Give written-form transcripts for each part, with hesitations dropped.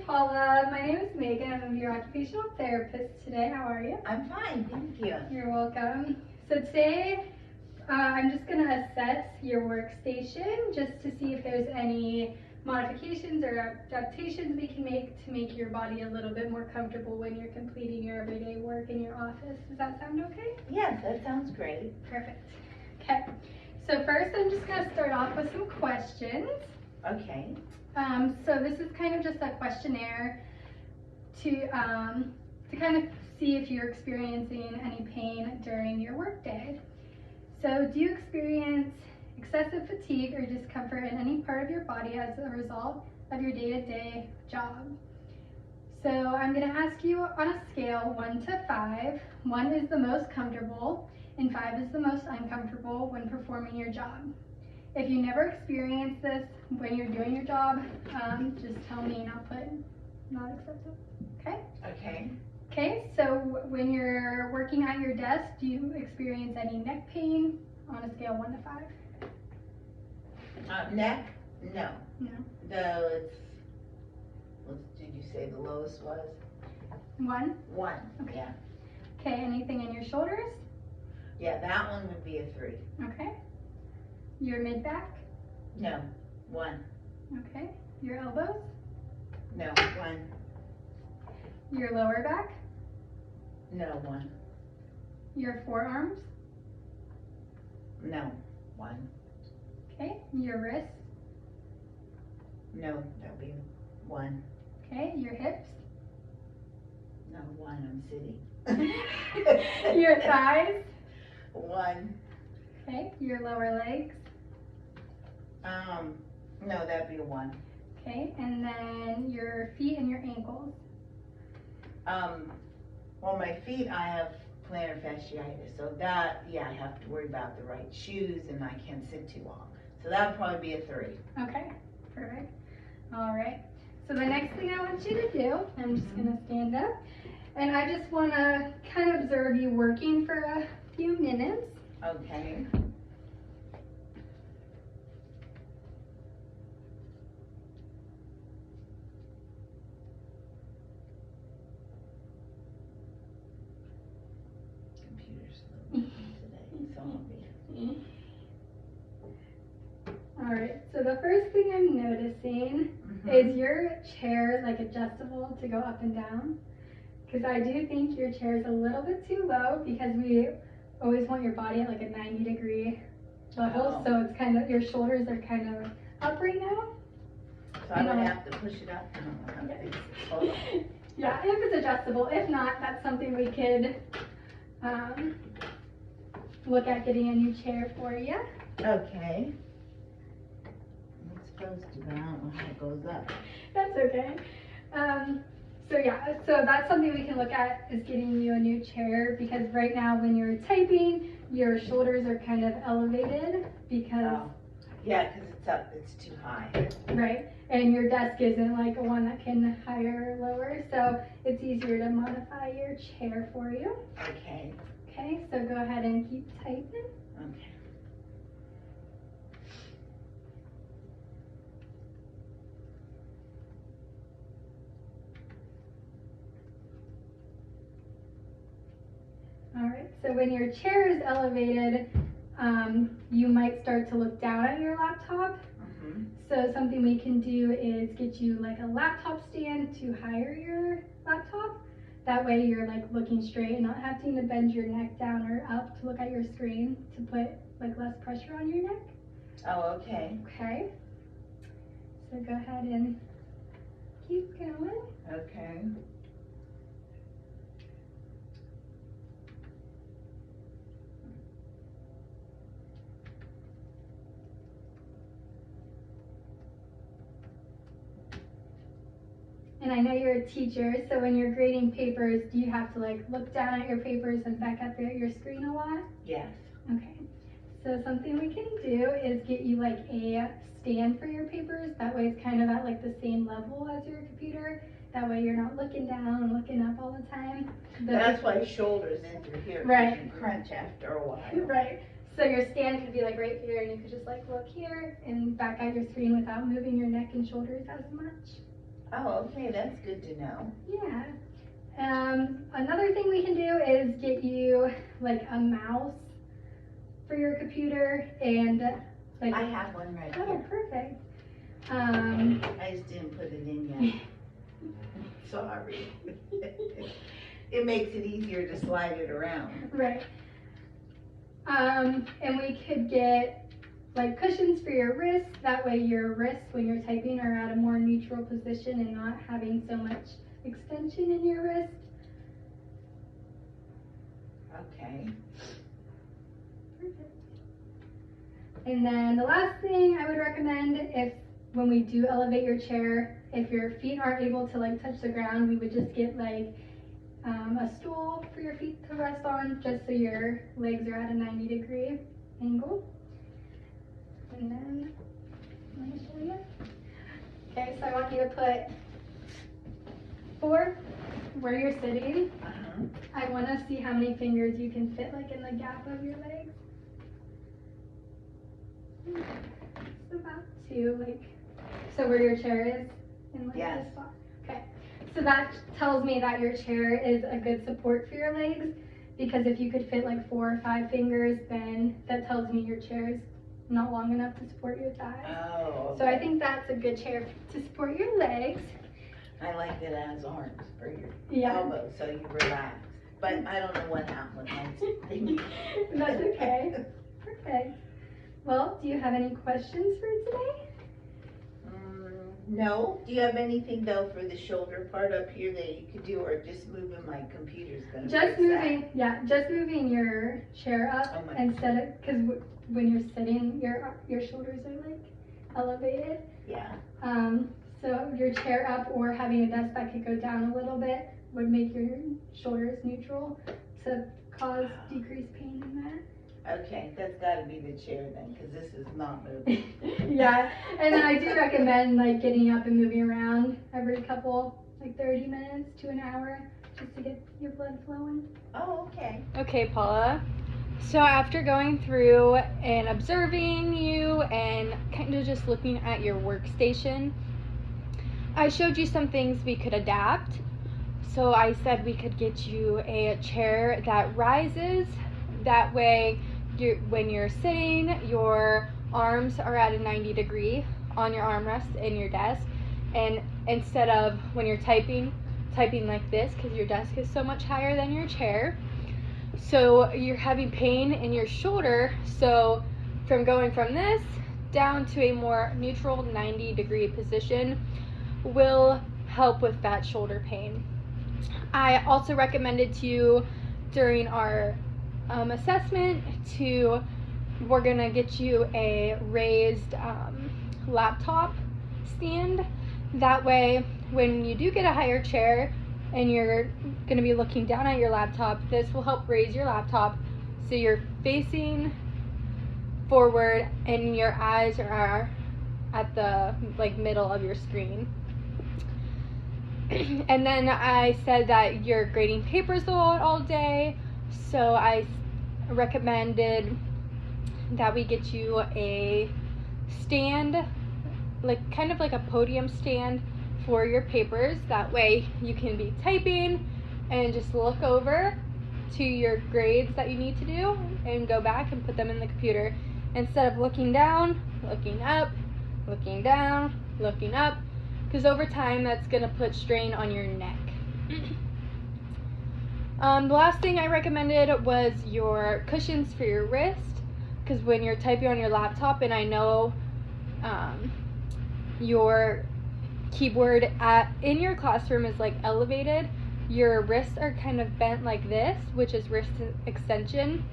Paula. My name is Megan. I'm your occupational therapist today. How are you? I'm fine, thank you. You're welcome. So today, I'm just going to assess your workstation just to see if there's any modifications or adaptations we can make to make your body a little bit more comfortable when you're completing your everyday work in your office. Does that sound okay? Yes, that sounds great. Perfect. Okay. So first, I'm just going to start off with some questions. Okay. So this is kind of just a questionnaire to kind of see if you're experiencing any pain during your workday. So do you experience excessive fatigue or discomfort in any part of your body as a result of your day-to-day job? So I'm going to ask you on a scale 1 to 5. 1 is the most comfortable and 5 is the most uncomfortable when performing your job. If you never experience this when you're doing your job, just tell me and I'll put not acceptable. Okay? Okay. Okay, so when you're working at your desk, do you experience any neck pain on a scale 1 to 5? Neck? No. No. What did you say the lowest was? 1? 1. Okay. Yeah. Okay, anything in your shoulders? Yeah, that one would be a 3. Okay. Your mid-back? No. 1. Okay. Your elbows? No. 1. Your lower back? No. 1. Your forearms? No. 1. Okay. Your wrists? No, that'll be 1. Okay. Your hips? No, 1. I'm sitting. Your thighs? 1. Okay. Your lower legs? No, that'd be a 1. Okay. And then your feet and your ankles? Well, my feet, I have plantar fasciitis, so that, yeah, I have to worry about the right shoes and I can't sit too long. So that would probably be a 3. Okay. Perfect. All right. So the next thing I want you to do, I'm just going to stand up, and I just want to kind of observe you working for a few minutes. Okay. Computer's slow today, so I'll be. All right. So the first thing I'm noticing is your chair like adjustable to go up and down? Because I do think your chair is a little bit too low because we always want your body at like a 90-degree level. Oh. So it's kind of, your shoulders are kind of up right now. So I would have to push it up. I don't know how to fix it. Hold on. Yeah, if it's adjustable. If not, that's something we could look at getting a new chair for you. Okay. It's supposed to, but I don't know how it goes up. That's okay. So yeah, so that's something we can look at is getting you a new chair because right now when you're typing, your shoulders are kind of elevated because, Oh. Yeah, because it's up, it's too high. right, and your desk isn't like a one that can higher or lower, so it's easier to modify your chair for you. Okay. Okay, so go ahead and keep typing. Okay. All right, so when your chair is elevated, you might start to look down at your laptop. So something we can do is get you like a laptop stand to higher your laptop. That way you're like looking straight and not having to bend your neck down or up to look at your screen to put like less pressure on your neck. Oh, okay. Okay. So go ahead and keep going. Okay. And I know you're a teacher, so when you're grading papers, do you have to like look down at your papers and back up at your screen a lot? Yes. Okay. So something we can do is get you like a stand for your papers. That way it's kind of at like the same level as your computer. That way you're not looking down and looking up all the time. That's why shoulders enter here. Right. You crunch after a while. Right. So your stand could be like right here and you could just like look here and back at your screen without moving your neck and shoulders as much. Oh, okay, that's good to know. Yeah. Another thing we can do is get you like a mouse for your computer and like. I have one right Oh, here. perfect. I just didn't put it in yet. Sorry. It makes it easier to slide it around. Right. And we could get like cushions for your wrists. That way your wrists when you're typing are at a more neutral position and not having so much extension in your wrist. Okay. Perfect. And then the last thing I would recommend, if when we do elevate your chair, if your feet aren't able to like touch the ground, we would just get like a stool for your feet to rest on, just so your legs are at a 90-degree angle. And then, let me show you. Okay, so I want you to put 4 where you're sitting. Uh-huh. I want to see how many fingers you can fit like in the gap of your legs. It's about 2, like, so where your chair is in like Yes. this spot. Okay, so that tells me that your chair is a good support for your legs, because if you could fit like 4 or 5 fingers, then that tells me your chair is not long enough to support your thighs. Oh. So I think that's a good chair to support your legs. I like that it has arms for your Yeah. elbows, so you relax. But I don't know what happened with my thingy. That's okay. Perfect. Well, do you have any questions for today? No. Do you have anything though for the shoulder part up here that you could do, or just moving my computer's gonna Just fix moving, yeah, just moving your chair up Oh my instead of, because when you're sitting, your shoulders are like elevated. that? So your chair up or having a desk that could go down a little bit would make your shoulders neutral to cause decreased pain in that. Yeah. Okay, that's gotta be the chair then, because this is not moving. Yeah, and then I do recommend like getting up and moving around every couple, like 30 minutes to an hour, just to get your blood flowing. Oh, okay. Okay, Paula. So after going through and observing you and kind of just looking at your workstation, I showed you some things we could adapt. So I said we could get you a chair that rises. That way, when you're sitting, your arms are at a 90-degree on your armrest in your desk. And instead of when you're typing like this, because your desk is so much higher than your chair. So you're having pain in your shoulder. So from going from this down to a more neutral 90-degree position will help with that shoulder pain. I also recommended to you during our assessment we're gonna get you a raised laptop stand. That way, when you do get a higher chair and you're gonna be looking down at your laptop, this will help raise your laptop so you're facing forward and your eyes are at the middle of your screen. And then I said that you're grading papers all day, so I recommended that we get you a stand, kind of like a podium stand for your papers. That way you can be typing and just look over to your grades that you need to do and go back and put them in the computer instead of looking down, looking up, looking down, looking up, because over time that's going to put strain on your neck. The last thing I recommended was your cushions for your wrist, because when you're typing on your laptop, and I know your keyboard in your classroom is elevated, your wrists are kind of bent like this, which is wrist extension.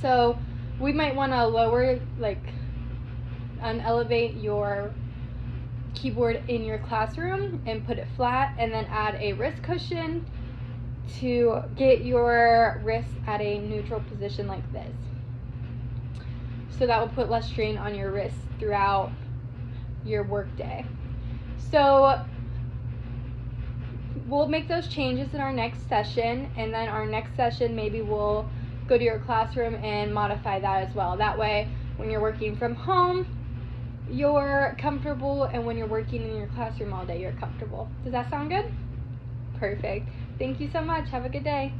So we might want to lower, elevate your keyboard in your classroom and put it flat, and then add a wrist cushion to get your wrists at a neutral position like this. So that will put less strain on your wrists throughout your work day. So we'll make those changes in our next session, and then our next session maybe we'll go to your classroom and modify that as well. That way when you're working from home, you're comfortable, and when you're working in your classroom all day, you're comfortable. Does that sound good? Perfect. Thank you so much. Have a good day.